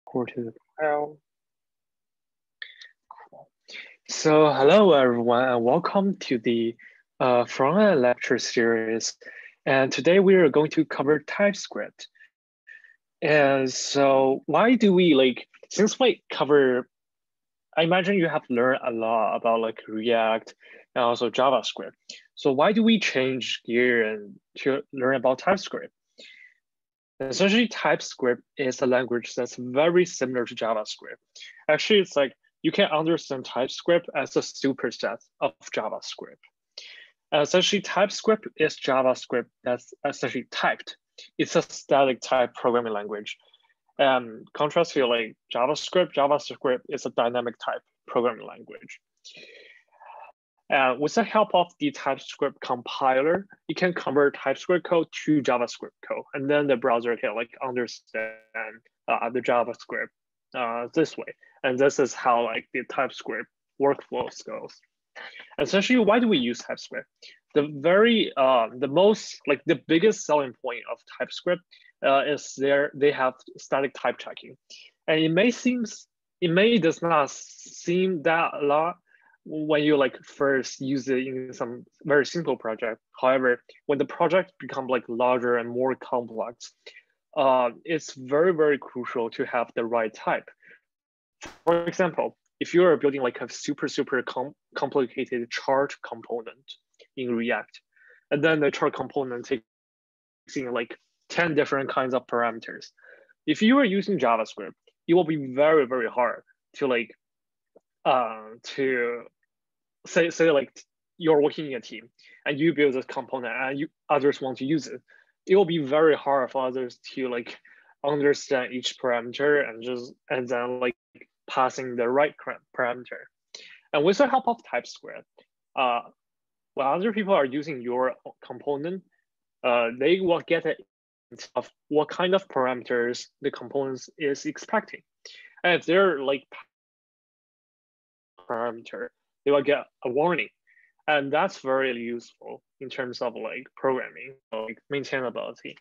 Record to the file. Cool. So hello everyone and welcome to the Frontend lecture series. And today we are going to cover TypeScript. And so why do we since we cover, I imagine you have learned a lot about React and also JavaScript. So why do we change gear and to learn about TypeScript? Essentially, TypeScript is a language that's very similar to JavaScript. Actually, it's like you can understand TypeScript as a superset of JavaScript. Essentially, TypeScript is JavaScript that's essentially typed. It's a static type programming language. Contrast to JavaScript is a dynamic type programming language. With the help of the TypeScript compiler, you can convert TypeScript code to JavaScript code, and then the browser can understand the JavaScript this way. And this is how the TypeScript workflows goes. Essentially, why do we use TypeScript? The biggest selling point of TypeScript is they have static type checking, and it may does not seem that a lot when you first use it in some very simple project. However, when the project becomes larger and more complex, it's very, very crucial to have the right type. For example, if you are building a super complicated chart component in React, and then the chart component takes in 10 different kinds of parameters. If you are using JavaScript, it will be very, very hard to say you're working in a team and you build this component and others want to use it. It will be very hard for others to understand each parameter and then passing the right parameter. And with the help of TypeScript, when other people are using your component, they will get it of what kind of parameters the component is expecting. And if they're parameter, they will get a warning. And that's very useful in terms of programming, maintainability.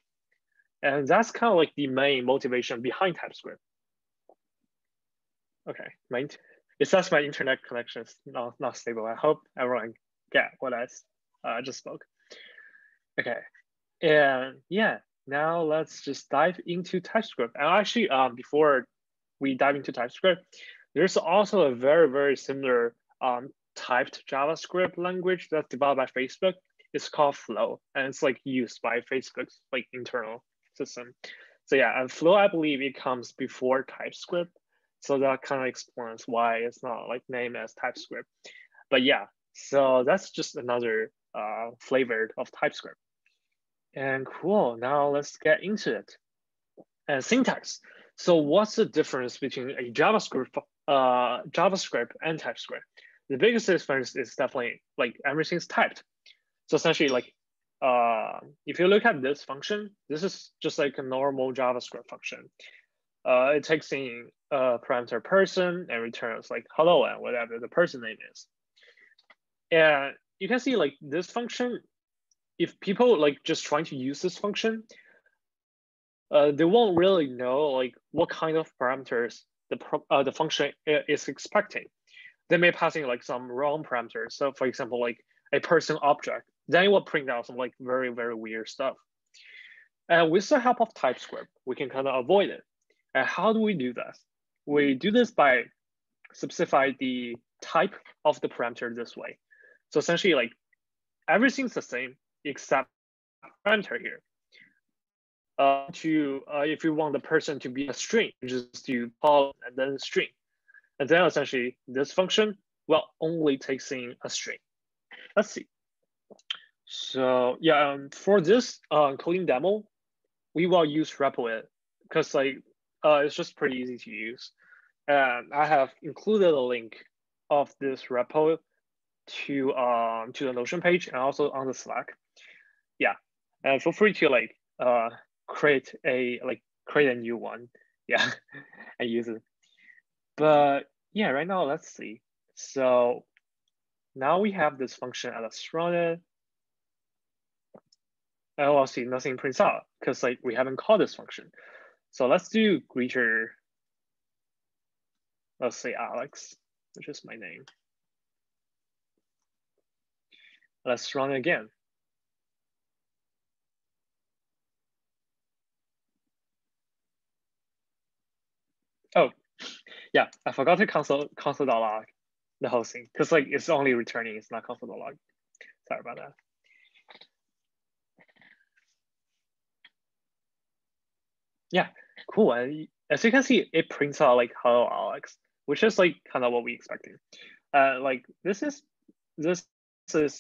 And that's kind of the main motivation behind TypeScript. Okay, it says my internet connection is not stable. I hope everyone get what I just spoke. Okay, and yeah, now let's just dive into TypeScript. And actually, before we dive into TypeScript, there's also a very, very similar typed JavaScript language that's developed by Facebook. It's called Flow, and it's used by Facebook's internal system. So yeah, and Flow, I believe it comes before TypeScript. So that kind of explains why it's not named as TypeScript. But yeah, so that's just another flavor of TypeScript. And cool, now let's get into it. And syntax. So what's the difference between a JavaScript and TypeScript? The biggest difference is definitely everything's typed. So essentially if you look at this function, this is just a normal JavaScript function. It takes in a parameter person and returns hello and whatever the person name is. And you can see this function, if people just trying to use this function, they won't really know what kind of parameters the function is expecting. They may pass in some wrong parameters. So for example, a person object, then it will print out some very, very weird stuff. And with the help of TypeScript, we can kind of avoid it. And how do we do this? We do this by specify the type of the parameter this way. So essentially everything's the same except parameter here. If you want the person to be a string, you just do call and then string. And then essentially this function will only takes in a string. Let's see. So yeah, for this coding demo, we will use REPL because it's just pretty easy to use. And I have included a link of this repo to the Notion page and also on the Slack. Yeah, and feel free to create a new one, yeah, and use it. But yeah, right now let's see. So now we have this function as run it. And we'll see nothing prints out because we haven't called this function. So let's do greeter let's say Alex, which is my name. Let's run again. Oh, yeah, I forgot to console.log the whole thing because like it's only returning, it's not console.log. Sorry about that. Yeah, cool. And as you can see, it prints out like hello Alex, which is like kind of what we expected. Like this is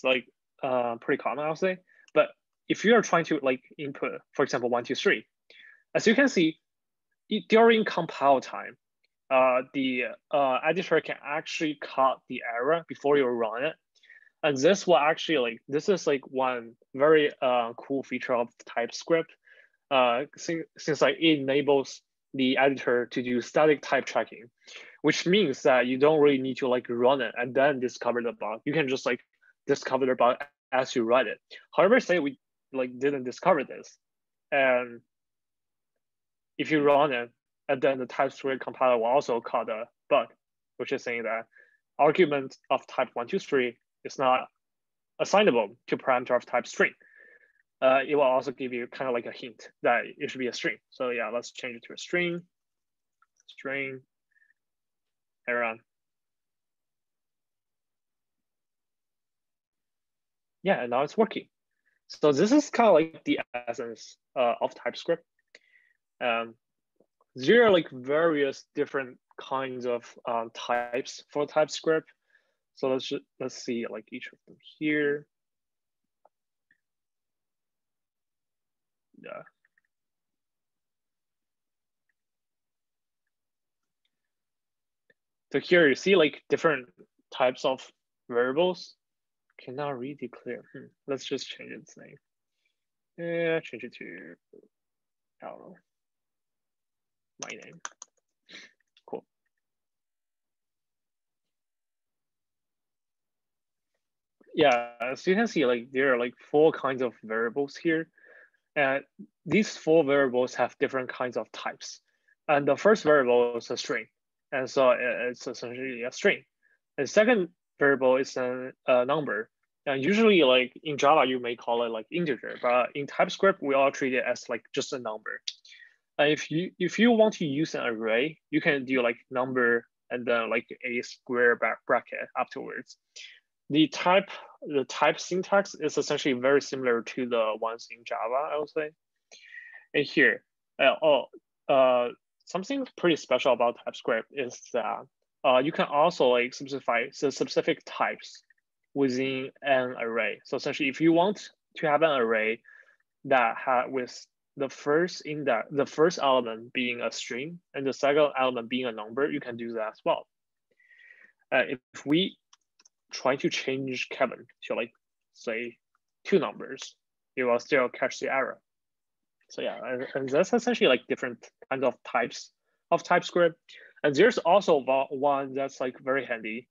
like pretty common, I'll say. But if you are trying to like input, for example, 1, 2, 3, as you can see, during compile time, the editor can actually cut the error before you run it. And this will actually like, this is like one very cool feature of TypeScript. Since like it enables the editor to do static type checking, which means that you don't really need to like run it and then discover the bug. You can just like discover the bug as you write it. However, say we like didn't discover this, and if you run it, and then the TypeScript compiler will also call the bug, which is saying that argument of type 1, 2, 3 is not assignable to parameter of type string. It will also give you kind of like a hint that it should be a string. So yeah, let's change it to a string, and run. Yeah, and now it's working. So this is kind of like the essence of TypeScript. There are like various different kinds of types for TypeScript. So let's see like each of them here. Yeah. So here you see like different types of variables. Cannot redeclare. Let's just change its name. Yeah, change it to, I don't know, my name. Cool. Yeah, as you can see, like there are like 4 kinds of variables here. And these 4 variables have different kinds of types. And the first variable is a string. And so it's essentially a string. The second variable is a number. And usually like in Java, you may call it like integer, but in TypeScript, we all treat it as like just a number. And if you want to use an array, you can do like number and then like a square bracket afterwards. The type syntax is essentially very similar to the ones in Java, I would say. And here, something pretty special about TypeScript is that you can also like specify the specific types within an array. So essentially, if you want to have an array that with the first element being a string and the second element being a number, you can do that as well. If we try to change Kevin to like say 2 numbers, it will still catch the error. So yeah, and that's essentially like different kinds of types of TypeScript. And there's also one that's like very handy,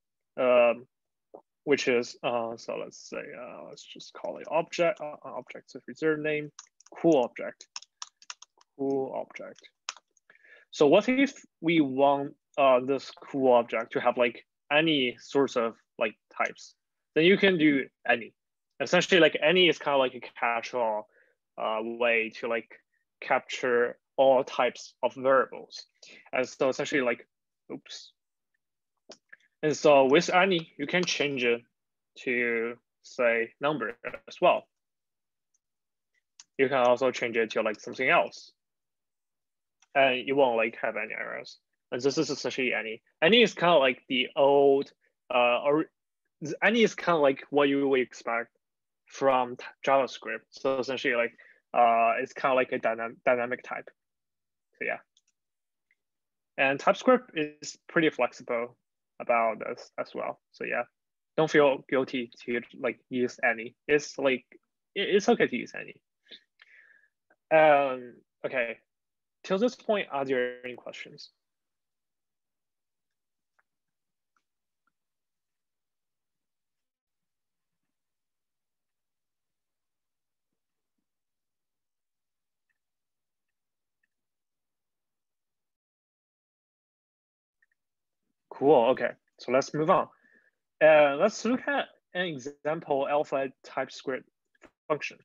which is, so let's say, let's just call it object, object's a reserved name, cool object. So what if we want this cool object to have like any sorts of like types? Then you can do any. Essentially, like any is kind of like a catch-all way to like capture all types of variables. And so essentially like, oops. And so with any, you can change it to say number as well. You can also change it to like something else. And you won't like have any errors. And this is essentially any. Any is kind of like the old, or any is kind of like what you would expect from JavaScript. So essentially like, it's kind of like a dynamic type. So yeah. And TypeScript is pretty flexible about this as well. So yeah, don't feel guilty to like use any. It's like, it's okay to use any. Okay, till this point, are there any questions? Cool. Okay, so let's move on. Let's look at an example alpha TypeScript function.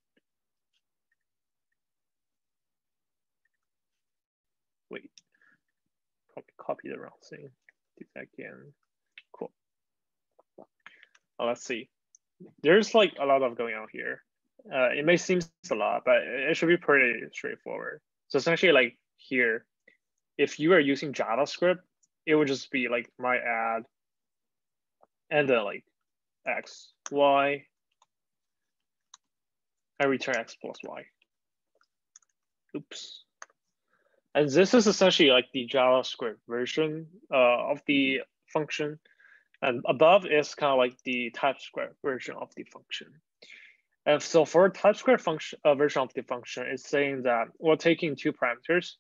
Wait, probably copy the wrong thing. Do that again. Cool. Let's see. There's like a lot of going on here. It may seem a lot, but it should be pretty straightforward. So essentially, like here, if you are using JavaScript, it would just be like my add, and then like x, y, and return x plus y. Oops. And this is essentially like the JavaScript version of the function. And above is kind of like the TypeScript version of the function. And so for TypeScript function version of the function, it's saying that we're taking two parameters.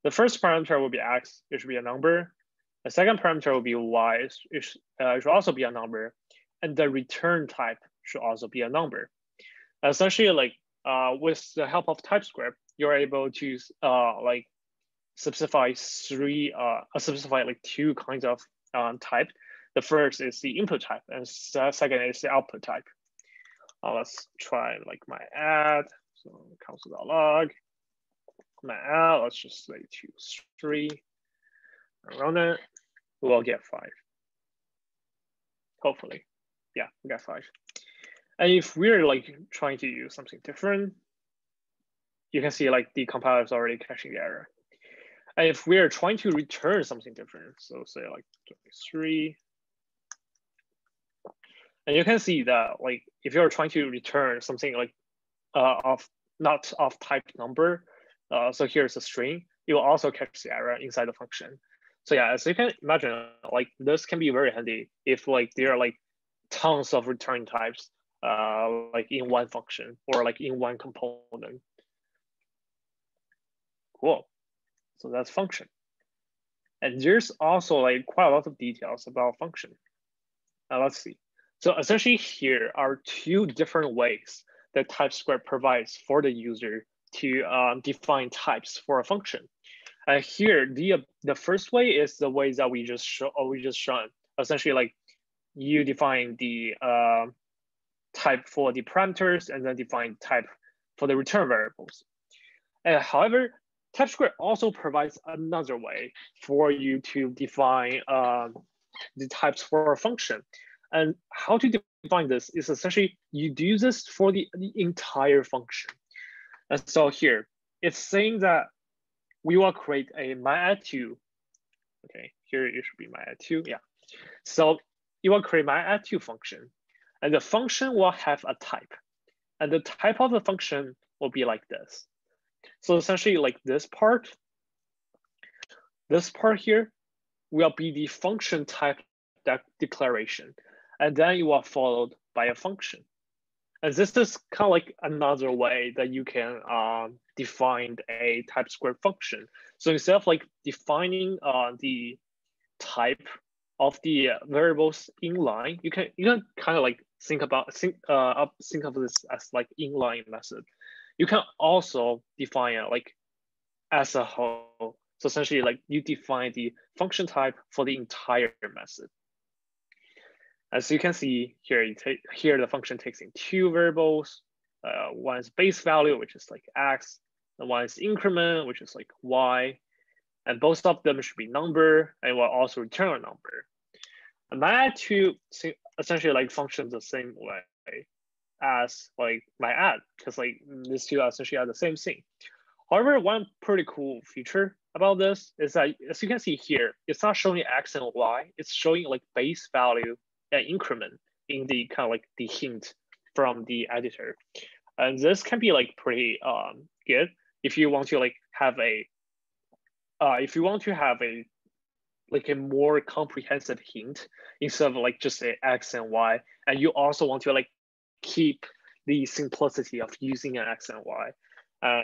The first parameter will be x, it should be a number. The second parameter will be y, it should also be a number. And the return type should also be a number. Essentially, like with the help of TypeScript, you're able to like specify like two kinds of type. The first is the input type, and second is the output type. Let's try like my add. So console.log. My add, let's just say 2, 3. Run it. We'll get 5. Hopefully, yeah, we got 5. And if we're like trying to use something different, you can see like the compiler is already catching the error. And if we're trying to return something different, so say like 23, and you can see that like if you're trying to return something like not of type number, so here's a string, it will also catch the error inside the function. So yeah, as you can imagine, like this can be very handy if like there are like tons of return types like in one function or like in one component. Cool. So that's function. And there's also like quite a lot of details about function. Let's see. So essentially here are two different ways that TypeScript provides for the user to define types for a function. And here, the first way is the way that we just shown. Essentially, like you define the type for the parameters and then define type for the return variables. And however, TypeScript also provides another way for you to define the types for a function. And how to define this is essentially you do this for the entire function. And so here, it's saying that we will create a myadd2. Okay, here it should be myadd2, yeah. So you will create myadd2 function, and the function will have a type. And the type of the function will be like this. So essentially like this part here will be the function type declaration. And then it will be followed by a function. And this is kind of like another way that you can define a TypeScript function. So instead of like defining the type of the variables inline, you can kind of like think of this as like inline method. You can also define it like as a whole. So essentially like you define the function type for the entire method. As you can see here, here the function takes in two variables. One is base value, which is like x, and one is increment, which is like y. And both of them should be number, and will also return a number. And myadd2 essentially like functions the same way as like myadd, because like these two essentially are the same thing. However, one pretty cool feature about this is that, as you can see here, it's not showing x and y, it's showing like base value and increment in the kind of like the hint from the editor. And this can be like pretty good if you want to like have a like a more comprehensive hint instead of like just a x and y, and you also want to like keep the simplicity of using an x and y.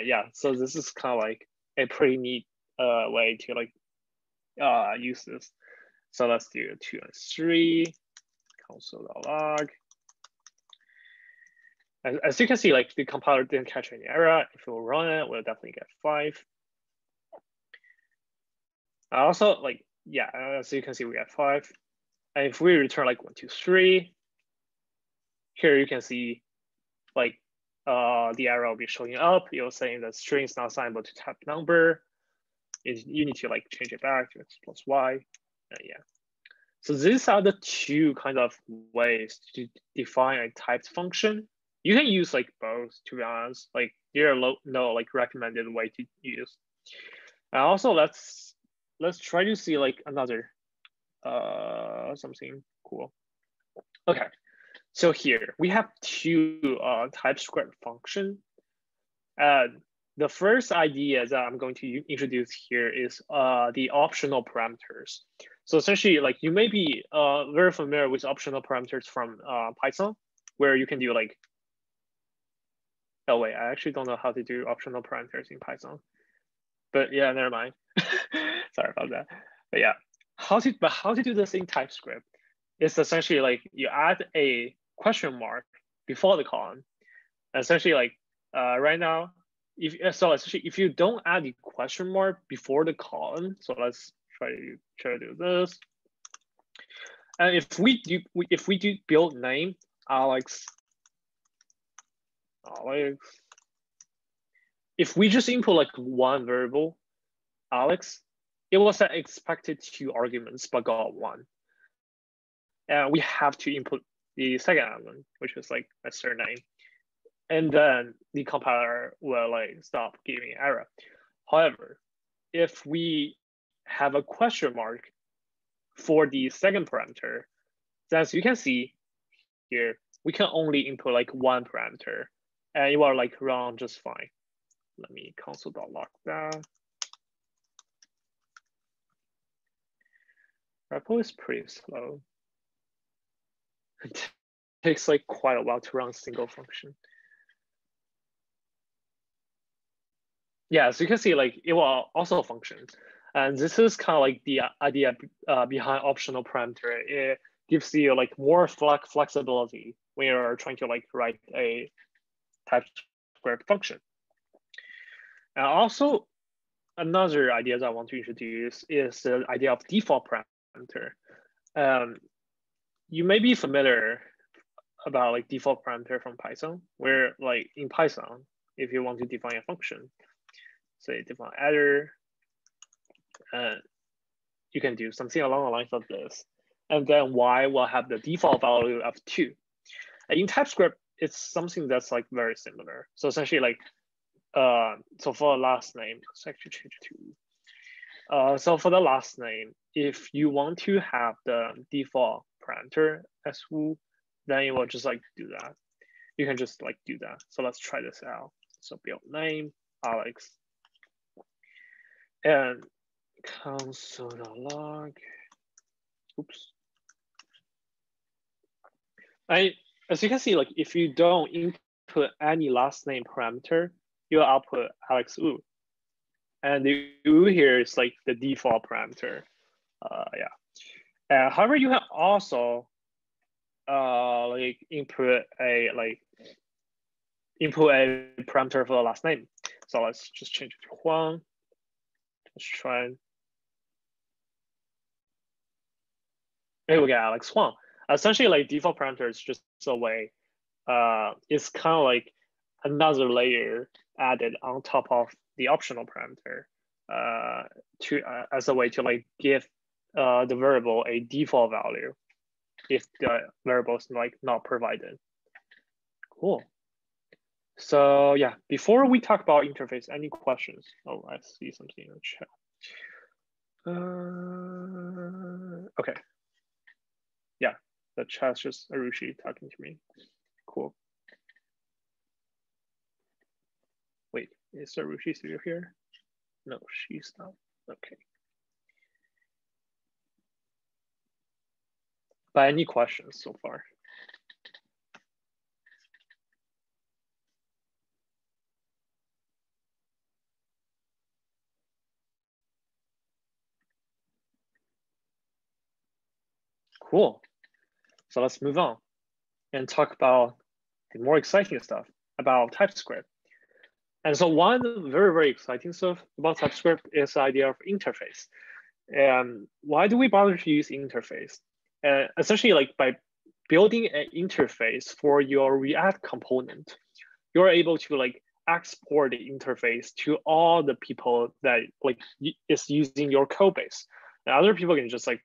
Yeah, so this is kind of like a pretty neat way to like use this. So let's do 2 and 3, console.log. As you can see, like the compiler didn't catch any error. If we'll run it, we'll definitely get 5. Also, like yeah, as you can see, we got 5. And if we return like 1, 2, 3, here you can see like the error will be showing up. You're saying that string is not assignable to type number. You need to like change it back to x plus y. Yeah. So these are the 2 kind of ways to define a typed function. You can use like both, to be honest. Like there are no like recommended way to use. And also let's try to see like another something cool. Okay, so here we have 2 TypeScript function. The first idea that I'm going to introduce here is the optional parameters. So essentially, like you may be very familiar with optional parameters from Python, where you can do like, oh wait, I actually don't know how to do optional parameters in Python. But yeah, never mind. Sorry about that. But yeah, how to do this in TypeScript is essentially like you add a question mark before the colon. Essentially, like right now, if you don't add the question mark before the colon, so let's try to do this. And if we do build name Alex, if we just input like one variable, Alex, it was expected 2 arguments but got 1. And we have to input the second element, which is like a surname. And then the compiler will like stop giving error. However, if we have a question mark for the second parameter, then as you can see here, we can only input like 1 parameter and it will like run just fine. Let me console.log that. REPL is pretty slow. It takes like quite a while to run a single function. Yeah, so you can see like it will also function. And this is kind of like the idea behind optional parameter. It gives you like more flexibility when you're trying to like write a TypeScript function. And also another idea that I want to introduce is the idea of default parameter. You may be familiar about like default parameter from Python, where like in Python, if you want to define a function, say define adder, and you can do something along the lines of this. And then y will have the default value of 2. In TypeScript, it's something that's like very similar. So essentially like, so for the last name, let's actually change it to, so for the last name, if you want to have the default parameter as who, then you will just like do that. You can just like do that. So let's try this out. So build name, Alex. And console.log, oops. As you can see, like if you don't input any last name parameter, you'll output Alex Wu. And the Wu here is like the default parameter. Yeah. However, you can also like input a parameter for the last name. So let's just change it to Huang. Let's try. Maybe we get Alex Huang. Essentially, like default parameter is just a way. It's kind of like another layer added on top of the optional parameter as a way to like give the variable a default value if the variable is like not provided. Cool. So yeah, before we talk about interface, any questions? Oh, I see something in the chat. Okay. Yeah, the chat's just Arushi talking to me. Cool. Wait, is Arushi still here? No, she's not. Okay. But any questions so far? Cool. So let's move on and talk about the more exciting stuff about TypeScript. And so one very, very exciting stuff about TypeScript is the idea of interface. And why do we bother to use interface? Essentially, like by building an interface for your React component, you're able to like export the interface to all the people that like is using your code base. And other people can just like,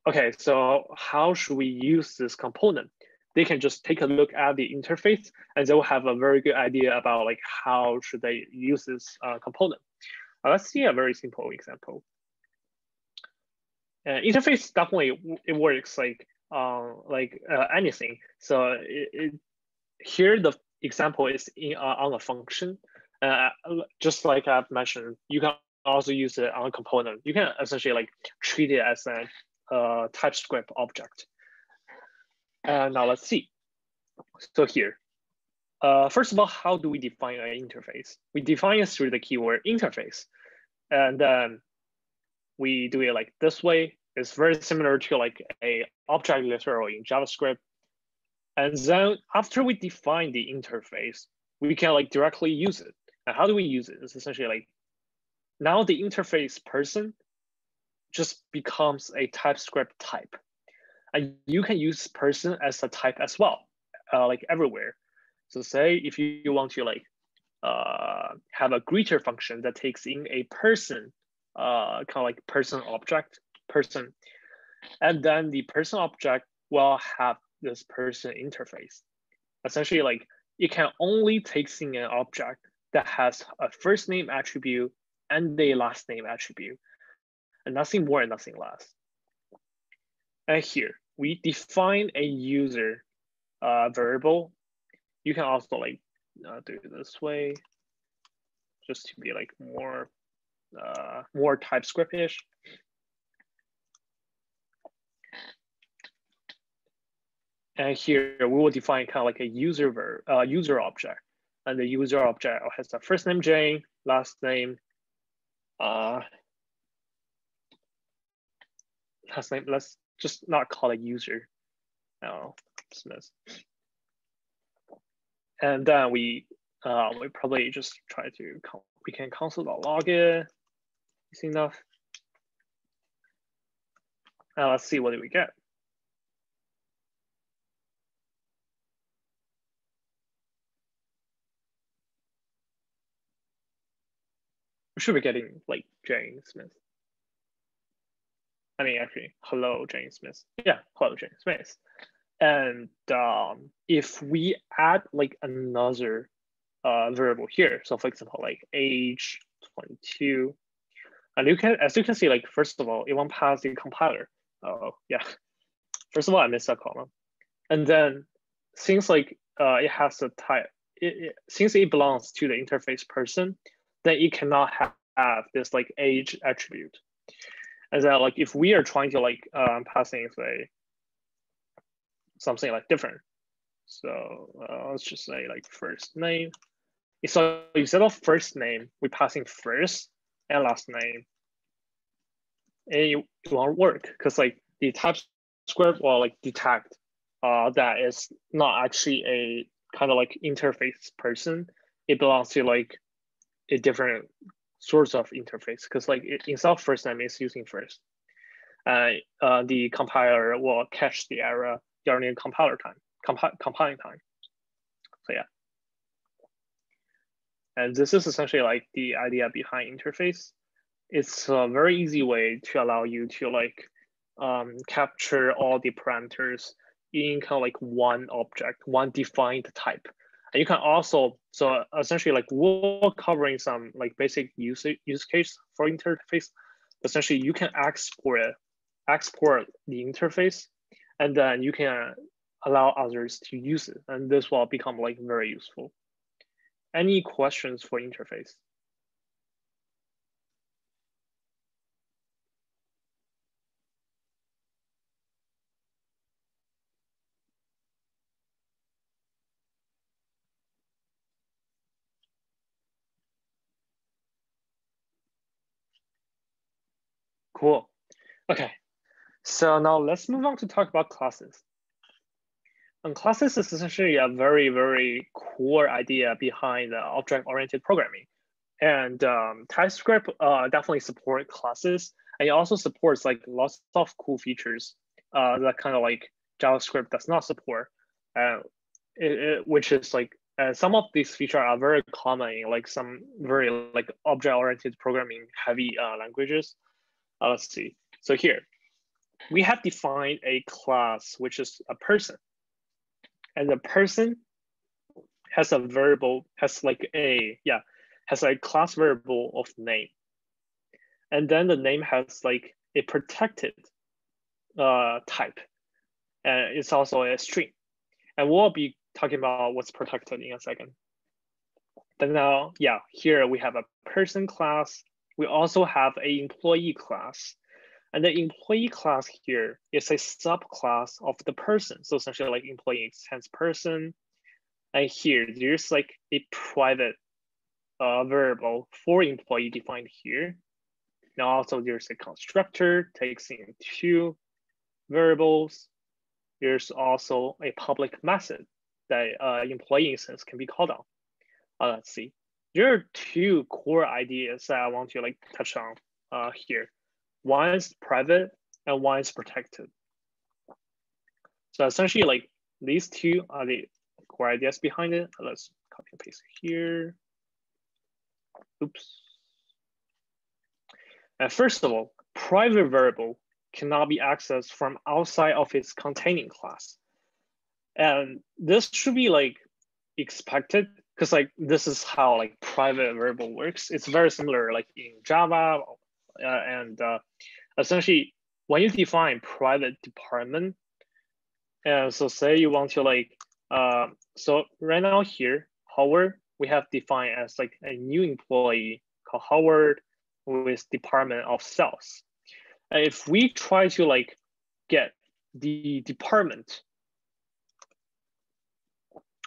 okay, so how should we use this component? They can just take a look at the interface and they'll have a very good idea about like how should they use this component. Let's see a very simple example. Interface definitely it works like anything. So here the example is on a function. Just like I've mentioned, you can also use it on a component. You can essentially like treat it as a TypeScript object. Now let's see. So here, first of all, how do we define an interface? We define it through the keyword interface. And then we do it like this way. It's very similar to like a object literal in JavaScript. And then after we define the interface, we can like directly use it. And how do we use it? It's essentially like now the interface person just becomes a TypeScript type. And you can use person as a type as well, like everywhere. So say if you want to like have a greeter function that takes in a person, kind of like person object, person. And then the person object will have this person interface. Essentially, like it can only take in an object that has a first name attribute and a last name attribute, and nothing more and nothing less. And here we define a user variable. You can also like do it this way, just to be like more TypeScript-ish. And here we will define kind of like a user object, and the user object has a first name Jane, last name let's just not call it user. No, Smith. And then we probably just try to we can console.log it. Is enough. Now let's see what do we get. We should be getting like Jane Smith. I mean, actually, hello, Jane Smith. Yeah, hello, Jane Smith. And if we add like another variable here, so for example, like age 22, and you can, as you can see, like first of all, it won't pass the compiler. Oh yeah. First of all, I missed that column, and then since like it has a type, since it belongs to the interface person, then it cannot have this like age attribute. And then like if we are trying to like passing say something like different, so let's just say like first name. So instead of first name, we're passing first and last name. And it won't work because like the TypeScript will like detect that is not actually a kind of like interface person. It belongs to like a different sorts of interface because like instead of first name, it's using first. The compiler will catch the error during compiler time, compiling time. So yeah. And this is essentially like the idea behind interface. It's a very easy way to allow you to like capture all the parameters in kind of like one object, one defined type. And you can also, so essentially like we're covering some like basic use case for interface. Essentially you can export the interface and then you can allow others to use it. And this will become like very useful. Any questions for interface? Cool. Okay. So now let's move on to talk about classes. And classes is essentially a very, very core idea behind object-oriented programming. And TypeScript definitely support classes. And it also supports like lots of cool features that kind of like JavaScript does not support, which is like some of these features are very common in like some very like object-oriented programming heavy languages. Let's see. So here, we have defined a class, which is a person. And the person has a variable, has a class variable of name. And then the name has like a protected type. And it's also a string. And we'll be talking about what's protected in a second. But now, yeah, here we have a person class. We also have an employee class. And the employee class here is a subclass of the person. So essentially like employee extends person. And here there's like a private variable for employee defined here. Now also there's a constructor takes in 2 variables. There's also a public method that employee instance can be called on. Let's see. There are 2 core ideas that I want to like touch on here. One is private and one is protected. So essentially like these 2 are the core ideas behind it. Let's copy and paste here. Oops. And first of all, private variable cannot be accessed from outside of its containing class. And this should be like expected because like this is how like private variable works. It's very similar like in Java and essentially when you define private department, and so say you want to like, so right now here, Howard, we have defined as like a new employee called Howard with department of sales. And if we try to like get the department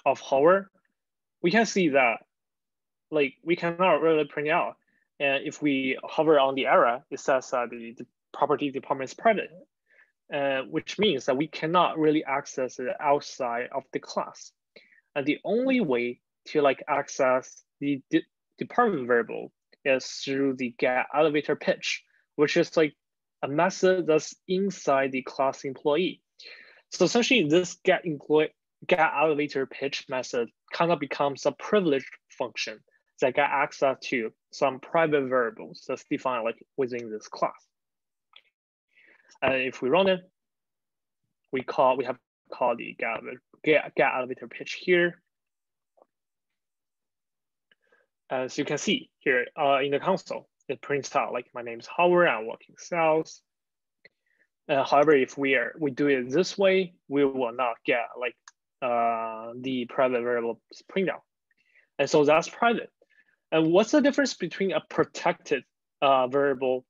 of Howard, we can see that like we cannot really print it out. And if we hover on the arrow, it says that the property department is private, which means that we cannot really access it outside of the class. And the only way to like access the department variable is through the getElevatorPitch, which is like a method that's inside the class employee. So essentially this getElevatorPitch method kind of becomes a privileged function that get access to some private variables that's defined like within this class. And if we run it, we have called the getElevatorPitch here. As you can see here in the console, it prints out like my name is Howard, I'm working sales. However, if we do it this way, we will not get like the private variable printout. And so that's private. And what's the difference between a protected variable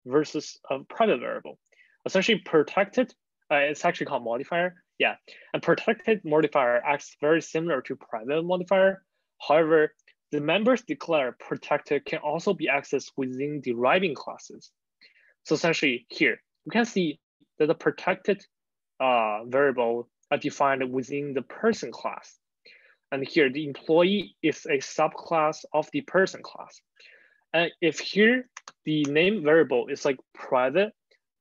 versus a private variable? Essentially protected, it's actually called modifier. Yeah, and protected modifier acts very similar to private modifier. However, the members declared protected can also be accessed within deriving classes. So essentially here, you can see that the protected variable are defined within the person class. And here, the employee is a subclass of the person class. And if here, the name variable is like private,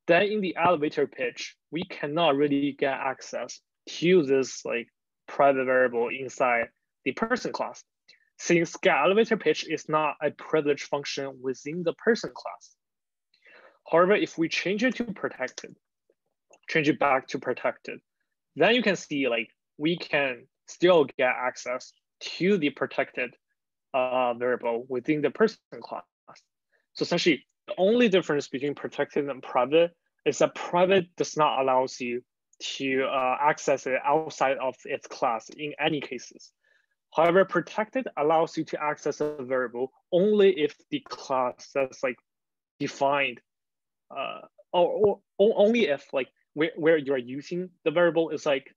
then in the ElevatorPitch, we cannot really get access to this like private variable inside the person class, since getElevatorPitch is not a privileged function within the person class. However, if we change it to protected, change it back to protected, then you can see like we can still get access to the protected variable within the person class. So essentially, the only difference between protected and private is that private does not allow you to access it outside of its class in any cases. However, protected allows you to access a variable only if the class that's like defined, or only if like where you are using the variable is like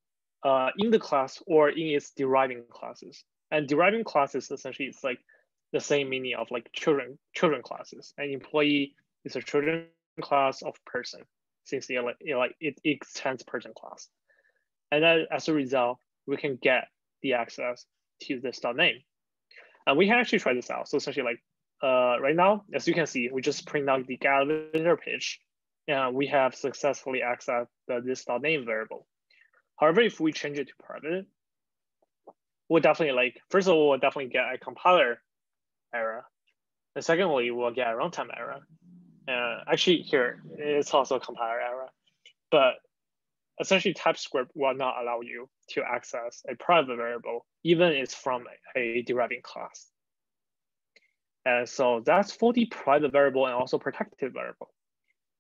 in the class or in its deriving classes. And deriving classes essentially it's like the same meaning of like children classes. And employee is a children class of person, since it extends person class. And then as a result, we can get the access to this .name. And we can actually try this out. So essentially like right now, as you can see, we just print out the get visitor page, and we have successfully accessed the this.name variable. However, if we change it to private, we'll definitely first of all, we'll definitely get a compiler error. And secondly, we'll get a runtime error. Actually, here, it's also a compiler error. But essentially, TypeScript will not allow you to access a private variable, even if it's from a deriving class. And so that's for the private variable and also protected variable.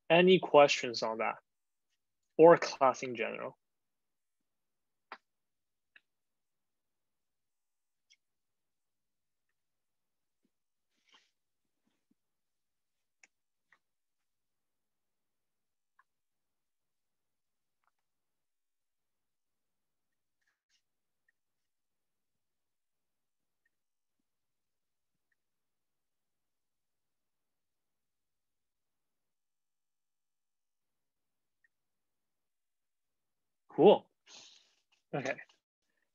Any questions on that? Or class in general? Cool. Okay.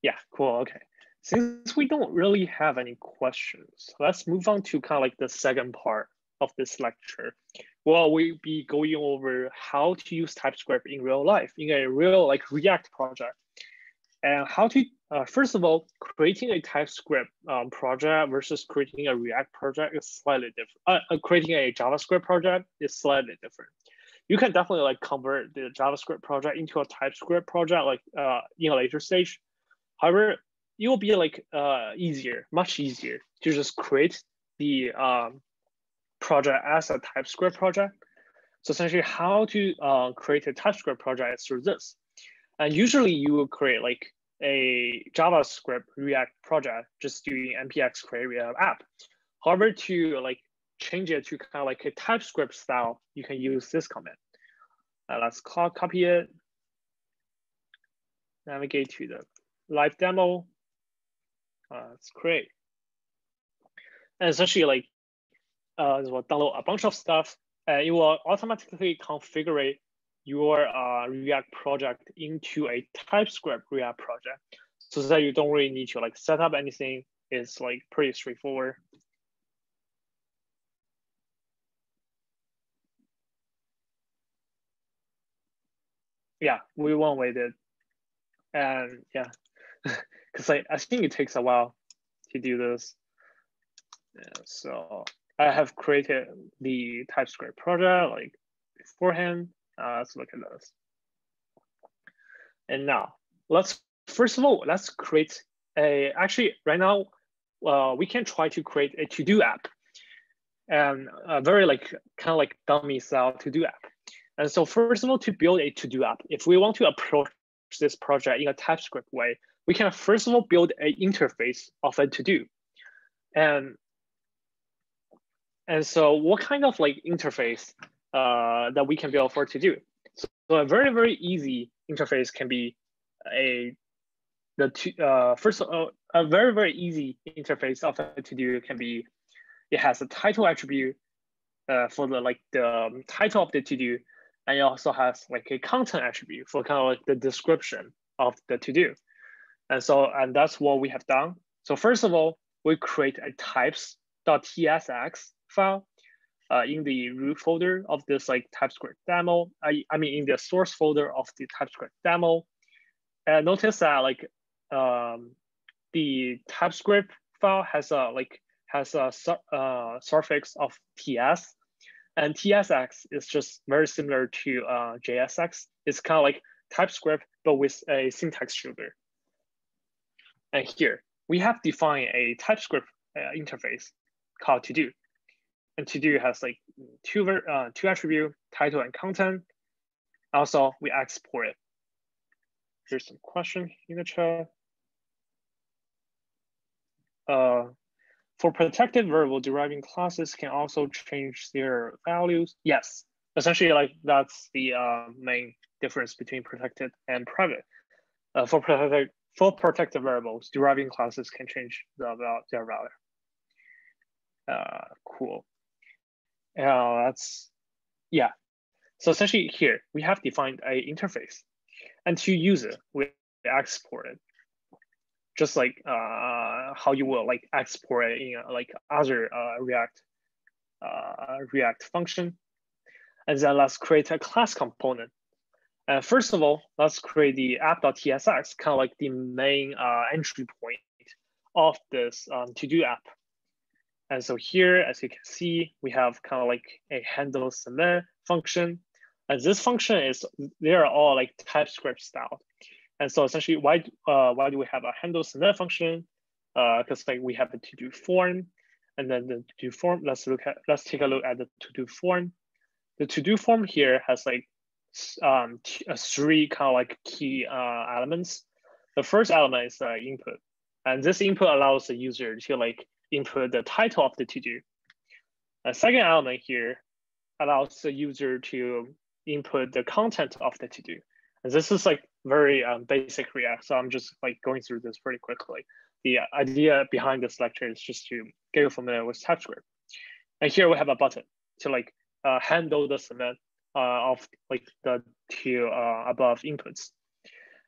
Yeah, cool. Okay. Since we don't really have any questions, let's move on to kind of the second part of this lecture. Well, we'll be going over how to use TypeScript in real life, in a real React project. And how to, first of all, creating a TypeScript project versus creating a React project is slightly different. Creating a JavaScript project is slightly different. You can definitely convert the JavaScript project into a TypeScript project in a later stage. However, it will be much easier to just create the project as a TypeScript project. So essentially, how to create a TypeScript project is through this. And usually, you will create a JavaScript React project just doing npx create React app. However, to change it to kind of a TypeScript style, you can use this command. Let's copy it, navigate to the live demo. Let's create. And essentially, it will download a bunch of stuff, and it will automatically configure your React project into a TypeScript React project, so that you don't really need to set up anything. It's pretty straightforward. Yeah, we won't wait it. And yeah, because I think it takes a while to do this. Yeah, so I have created the TypeScript project beforehand. Let's look at this. And now first of all, let's create actually right now, we can try to create a to-do app, and a very kind of dummy style to-do app. And so first of all, to build a to-do app, if we want to approach this project in a TypeScript way, we can first of all build an interface of a to-do. And so what kind of interface that we can build for to-do? So a very, very easy interface can be first of all, a very, very easy interface of a to-do can be, it has a title attribute for the title of the to-do, and it also has a content attribute for kind of the description of the to-do. And that's what we have done. So first of all, we create a types.tsx file in the root folder of this TypeScript demo. I mean in the source folder of the TypeScript demo. And notice that the TypeScript file has a suffix of ts, and tsx is just very similar to JSX. It's kind of like TypeScript but with a syntax sugar. And here we have defined a TypeScript interface called to-do. And to-do has two attributes, title and content. Also, we export it. Here's some question in the chat. For protected variable, deriving classes can also change their values. Yes, essentially that's the main difference between protected and private. For protected variables, deriving classes can change their value. Cool. Yeah. So essentially here, we have defined an interface. And to use it, we export it. Just how you will export it in other React React function. And then let's create a class component. And first of all, let's create the app.tsx, kind of like the main entry point of this to-do app. And so here, as you can see, we have kind of like a handle submit function. And this function they are all like TypeScript style. And so essentially, why do we have a handle submit function? Because like we have the to-do form, and then the to-do form. Let's take a look at the to-do form. The to-do form here has like three kind of like key elements. The first element is input, and this input allows the user to like input the title of the to-do. A second element here allows the user to input the content of the to-do. And this is like very basic React, so I'm just like going through this pretty quickly. The idea behind this lecture is just to get you familiar with TypeScript. And here we have a button to like handle the submit of like the two above inputs.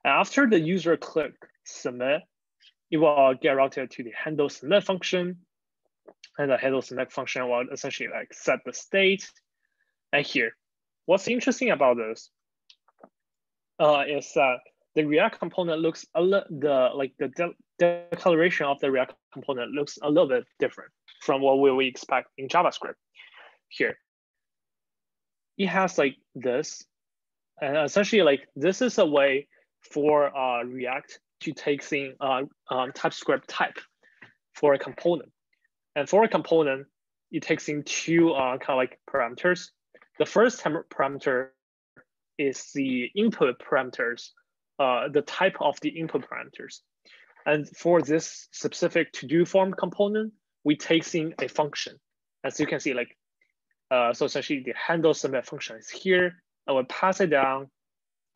And after the user click submit, it will get routed to the handle submit function. And the handle submit function will essentially like set the state. And here, what's interesting about this is that the React component looks the declaration of the React component looks a little bit different from what we expect in JavaScript. Here, it has like this, and essentially like this is a way for React to take in TypeScript type for a component. And for a component, it takes in two kind of like parameters. The first parameter is the input parameters, the type of the input parameters. And for this specific to-do form component, we take in a function. As you can see, like, so essentially the handle submit function is here. I will pass it down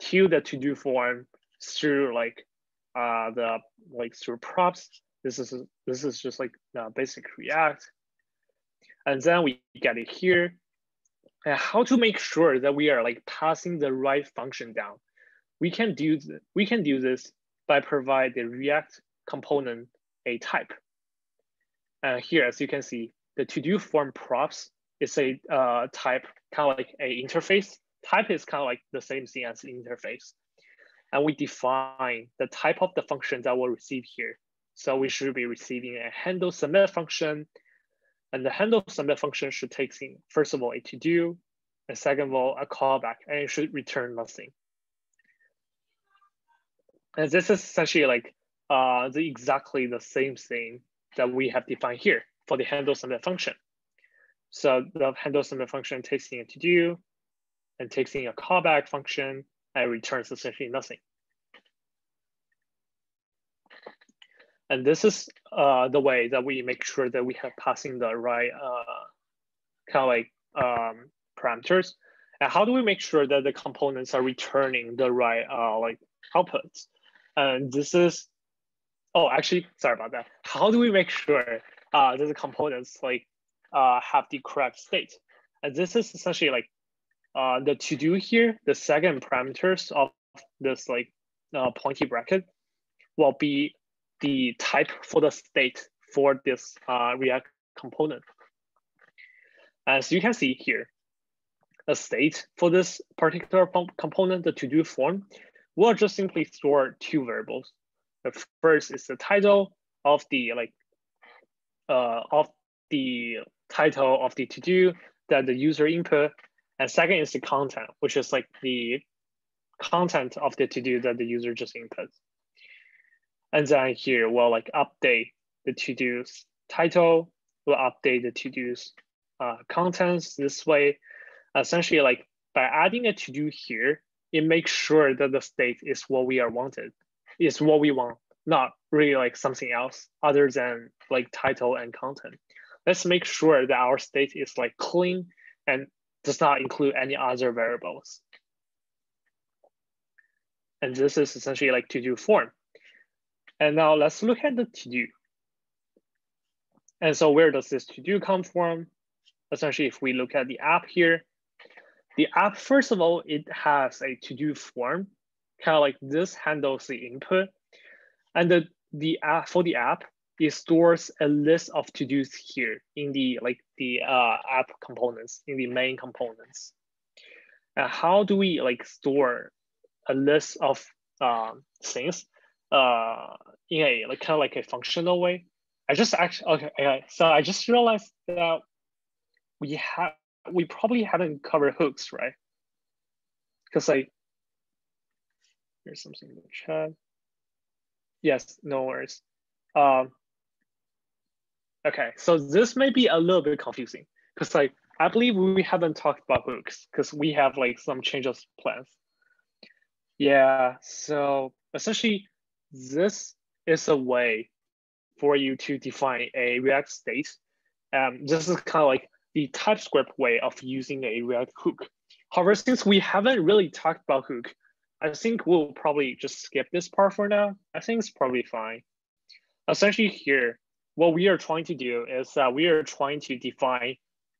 to the to-do form through like through props. This is just like basic React. And then we get it here. And how to make sure that we are like passing the right function down? We can do this by providing the React component a type. And here, as you can see, the to-do form props is a type, kind of like a interface. Type is kind of like the same thing as interface. And we define the type of the function that we'll receive here. So we should be receiving a handle submit function. And the handle submit function should take in, first of all, a to-do, and second of all, a callback, and it should return nothing. And this is essentially like exactly the same thing that we have defined here for the handle submit function. So the handle submit function takes in a to-do and takes in a callback function and returns essentially nothing. And this is the way that we make sure that we have passing the right kind of like parameters. And how do we make sure that the components are returning the right like outputs? And this is, oh, actually, sorry about that. How do we make sure that the components like have the correct state? And this is essentially like the to-do here, the second parameters of this like pointy bracket will be the type for the state for this React component. As you can see here, the state for this particular component, the to-do form, will just simply store two variables. The first is the title of the title of the to-do that the user input, and second is the content, which is like the content of the to-do that the user just inputs. And then here we'll like update the to-do's title, we'll update the to-do's contents this way. Essentially, like by adding a to-do here, it makes sure that the state is what we want, not really like something else other than like title and content. Let's make sure that our state is like clean and does not include any other variables. And this is essentially like to-do form. And now let's look at the to-do. And so where does this to-do come from? Essentially, if we look at the app here, the app, first of all, it has a to-do form, kind of like this handles the input. And the app, for the app, it stores a list of to-dos here in the app components, in the main components. And how do we store a list of things in a kind of like a functional way? I just actually okay. So I just realized that we probably haven't covered hooks, right? Because here's something in the chat. Yes, no worries. Okay, so this may be a little bit confusing because I believe we haven't talked about hooks because we have some changes plans. Yeah, so essentially this is a way for you to define a React state. This is kind of like the TypeScript way of using a React hook. However, since we haven't really talked about hook, I think we'll probably just skip this part for now. I think it's probably fine. Essentially here, what we are trying to do is we are trying to define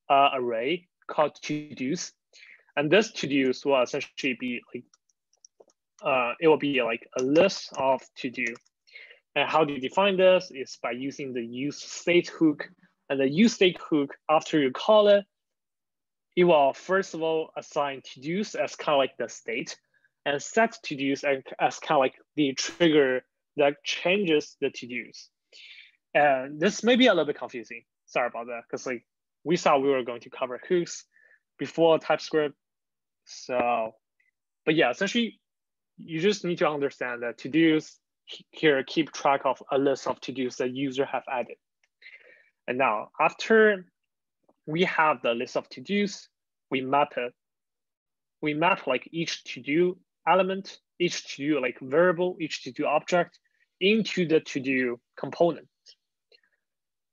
an array called to-dos. And this to-dos will essentially be it will be like a list of to-do. And how do you define this is by using the useState hook. And the useState hook, after you call it, it will first of all assign to-dos as kind of like the state, and set to-dos as kind of like the trigger that changes the to-dos. And this may be a little bit confusing. Sorry about that, because we thought we were going to cover hooks before TypeScript. So, but yeah, essentially, you just need to understand that to-dos here keep track of a list of to-dos that user have added. And now, after we have the list of to-dos, we map it. We map each to-do element, each to-do variable, each to-do object into the to-do component.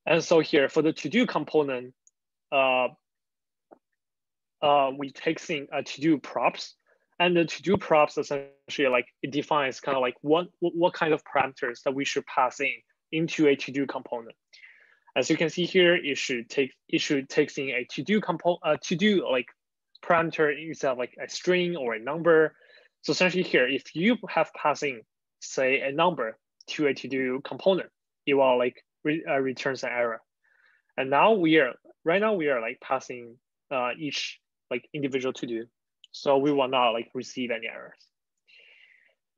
And so here for the to-do component, we take to-do props, and the to-do props essentially it defines kind of what kind of parameters that we should pass into a to-do component. As you can see here, it should take in a to-do parameter instead of a string or a number. So essentially here, if you have passing say a number to a to-do component, it will returns an error. And now right now we are passing each individual to-do, so we will not receive any errors.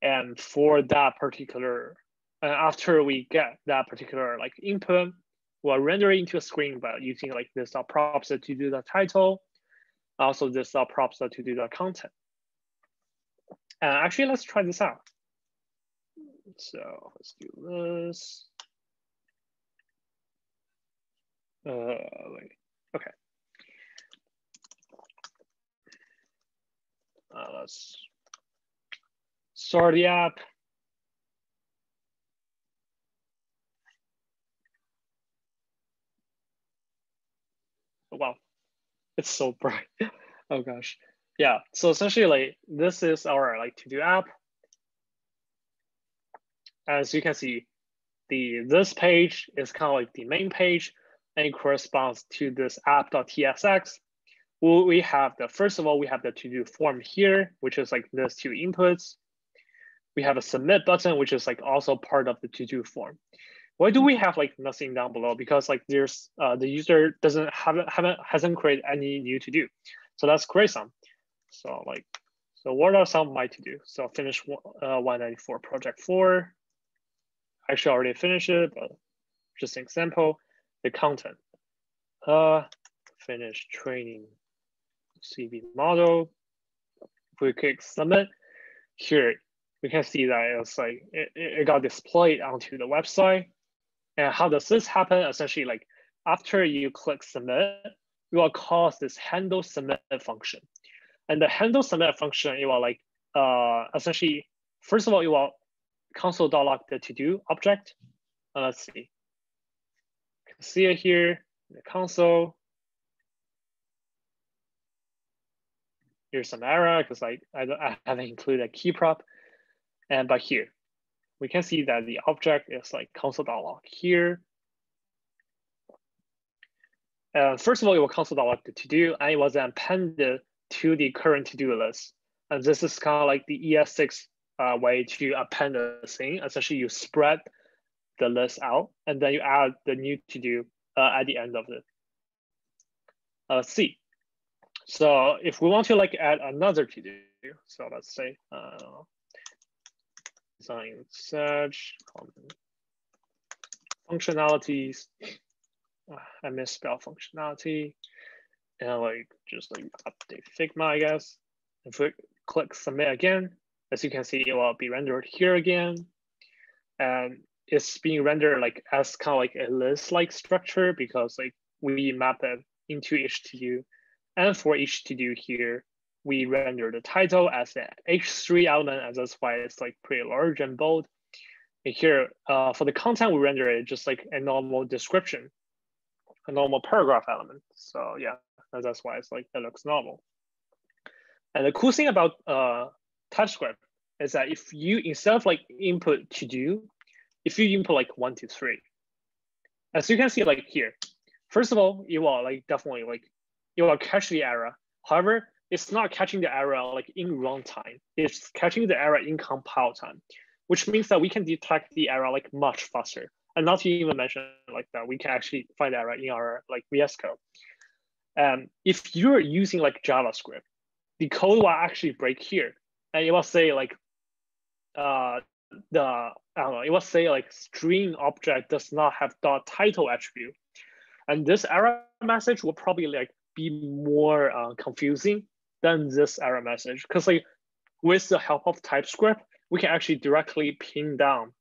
And for that particular, after we get that particular input, we'll render it into a screen by using this props to do the title, also this props to do the content. Actually, let's try this out. So let's do this. Okay. Let's start the app. Oh, wow, it's so bright. Oh gosh. Yeah, so essentially this is our to-do app. As you can see, this page is kind of the main page, and it corresponds to this app.tsx. We have first of all, we have the to-do form here, which is these two inputs. We have a submit button, which is also part of the to-do form. Why do we have nothing down below? Because there's the user hasn't created any new to-do. So let's create some. So so what are some of my to-do? So finish 194 project 4. Actually, I already finished it, but just an example. The content. Finish training CV model. If we click submit, here we can see that it's it got displayed onto the website. And how does this happen? Essentially, after you click submit, you will call this handle submit function. And the handle submit function, it will essentially, first of all, it will console.log the to-do object. Let's see. You can see it here in the console. Here's some error because I haven't included a key prop. But here, we can see that the object is console.log here. First of all, it will console.log the to-do, and it was appended to the current to-do list. And this is kind of the ES6 way to append the thing. Essentially, you spread the list out, and then you add the new to do at the end of it. Let's see. So if we want to like add another to do, so let's say design search functionalities. I misspelled functionality, and like just like update Figma, I guess. If we click submit again, as you can see, it will be rendered here again, and it's being rendered like as kind of like a list-like structure because like we map it into each to do, and for each to do here, we render the title as an H3 element, and that's why it's like pretty large and bold. And here, for the content, we render it just like a normal description, a normal paragraph element. So yeah, that's why it's like it looks normal. And the cool thing about TypeScript is that if you, instead of like input to do, if you input like 1 to 3, as you can see like here, first of all, you will like definitely like, you will catch the error. However, it's not catching the error like in runtime. It's catching the error in compile time, which means that we can detect the error like much faster. And not to even mention like that, we can actually find the error in our like VS Code. If you're using like JavaScript, the code will actually break here, and it will say like I don't know, it will say like string object does not have dot title attribute, and this error message will probably like be more confusing than this error message, because like with the help of TypeScript, we can actually directly pin down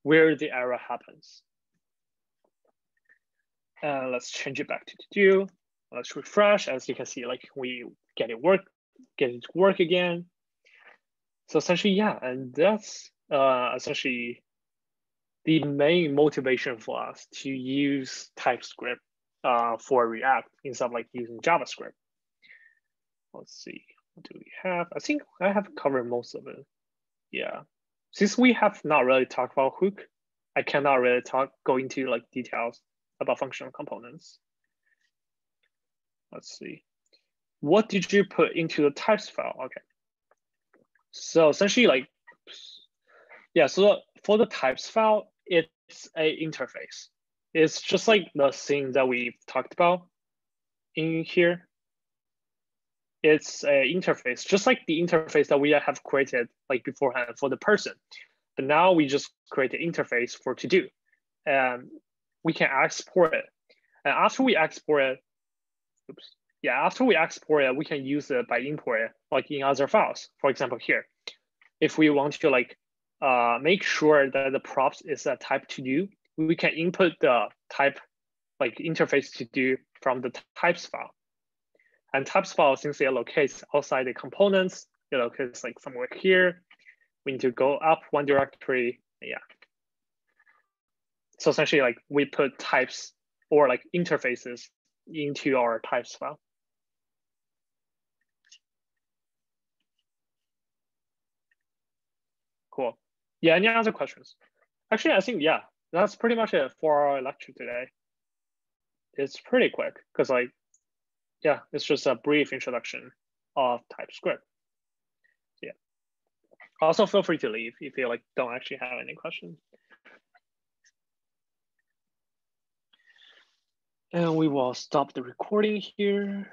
where the error happens. And let's change it back to do. Let's refresh. As you can see, like we get it to work again. So essentially, yeah, and that's essentially the main motivation for us to use TypeScript for React instead of like using JavaScript. Let's see, what do we have? I think I have covered most of it. Yeah, since we have not really talked about hook, I cannot really go into like details about functional components. Let's see. What did you put into the types file? Okay. So essentially like, yeah, so for the types file, it's a interface. It's just like the thing that we've talked about in here. It's a interface, just like the interface that we have created like beforehand for the person. But now we just create an interface for to do. And we can export it. And after we export it, after we export it, we can use it by import it, like in other files. For example, here, if we want to like make sure that the props is a type to do, we can input the type like interface to do from the types file. And types file, since it locates outside the components, it locates like somewhere here. We need to go up one directory. Yeah. So essentially, like we put types or like interfaces into our types file. Cool. Yeah, any other questions? Actually, I think, yeah, that's pretty much it for our lecture today. It's pretty quick because like, yeah, it's just a brief introduction of TypeScript. Yeah. Also feel free to leave if you like don't actually have any questions. And we will stop the recording here.